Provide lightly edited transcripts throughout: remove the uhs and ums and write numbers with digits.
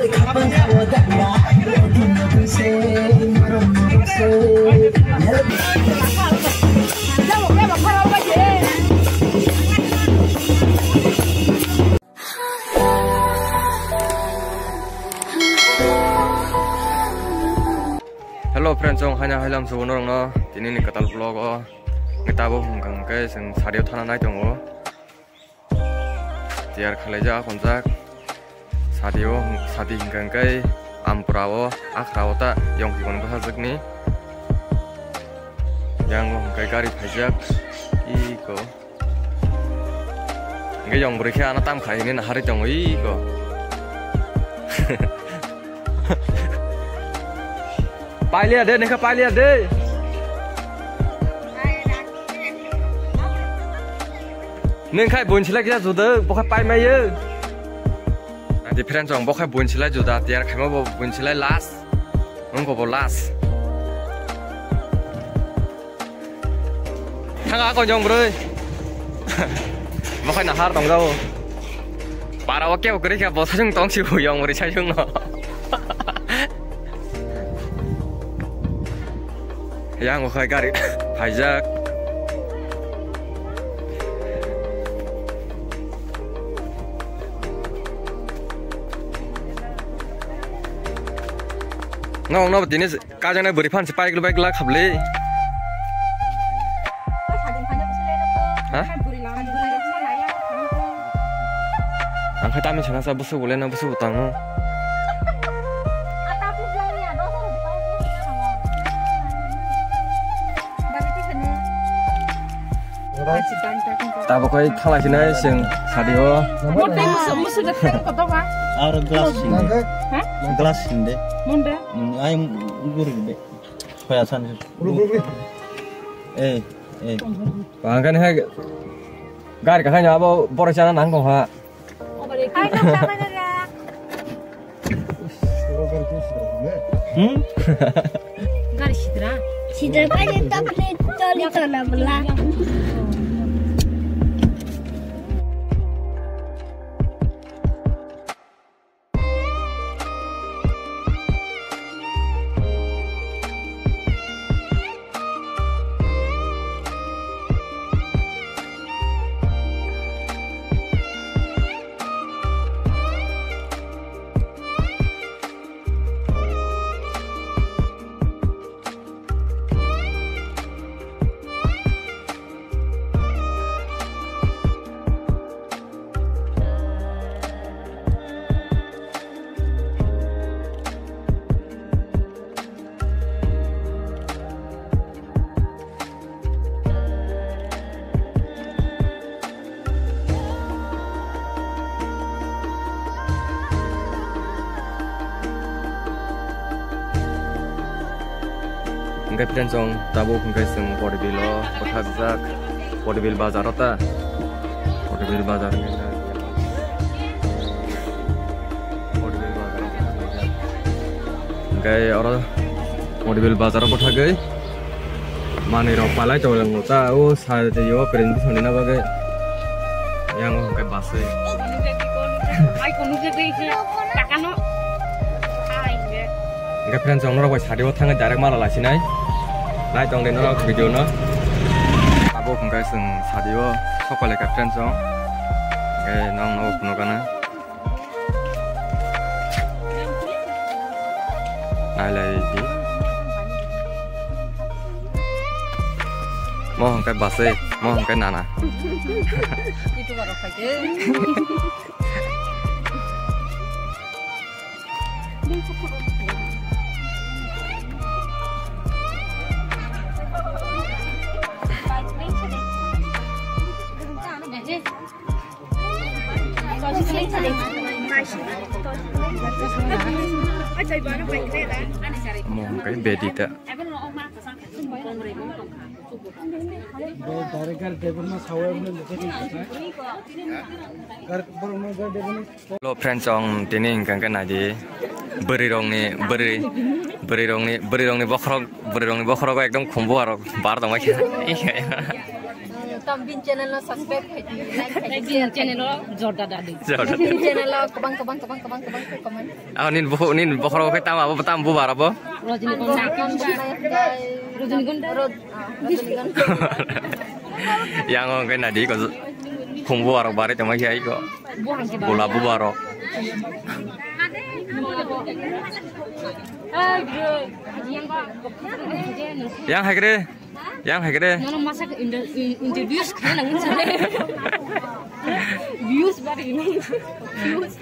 Hello friends, hanya halam sebenarnya no. Ini nih katal vlog oh. Kita bu hengkang ke sing sadio thana nai dong oh. Tiar khaleja kontak sadio sadi hengkang ke ampurawo akrawo ta yang kikon bahasuk nih. Yang hengkai gari pajak iko. Nggak yang berikan anak tam kai ini hari dong iko. Pai lihat deh, nih pai lihat deh. Neng kai bun sila kita sudah, bukan pai maye. Nanti friend cong, bukan bun sila sudah, tiar kai mau bun sila las, nunggu bolas. Tengah aku jong bro. Bukan nahar dong kau. Para wakil aku kerja bos jong tong siu yang mereka jong no. Yang aku gari pajak ngong no ini kajangnya beri pan sepaik lebih gelap kabeli hah? Angkat kami jangan sabu boleh na busu utang tak pakai kalah sini sing sadio. Musuh datang kota apa? Orang gelas ini. Hah? Gelas ini. Munda. Ayam gurih deh. Kayasan. Bangkan hai. Gari kakaknya apa boros jalan nangkong ha. Hai kakak ada. Gari sidra. Sidra aja tapi toli tanah belah. Engkai friend song tabu engkai sing bodybuild lo kota bizak bodybuild bazar ota bodybuild bazar ni bodybuild bazar engkai orang bodybuild bazar kota gai mani ro palai colang ota oh saat yo friend sini na bagai yang engkai basai Ai kono je dei ke takano ai ge engkai friend song nora koi sadio thang direct mala la sinai Lai tong den no video no abo engkai sing sadio sokole ka friend song engkai nong no puno kana lai di mo engkai basai mo engkai nana itu baru saja Mau cái bedi tak? Lo friends song tining kan kan aja beri rong ni bokrok ekdom kumbu arok bar dong macam. Tambin channel lo subscribe channel lo Jorda Dadi. channel lo kebang komen. nin bokhoro ke tam abo tam bu bar abo. Rajinigonda. Yang ke nadi ko khung bu bar bare tama ki ai ko. Bola bu baro. Yang hagre. Nono masak interviews kan nangin sana. Views baru ini. Views.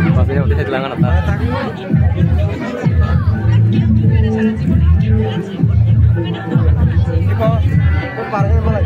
Maksudnya udah hilangan apa? Ini kok parahnya malah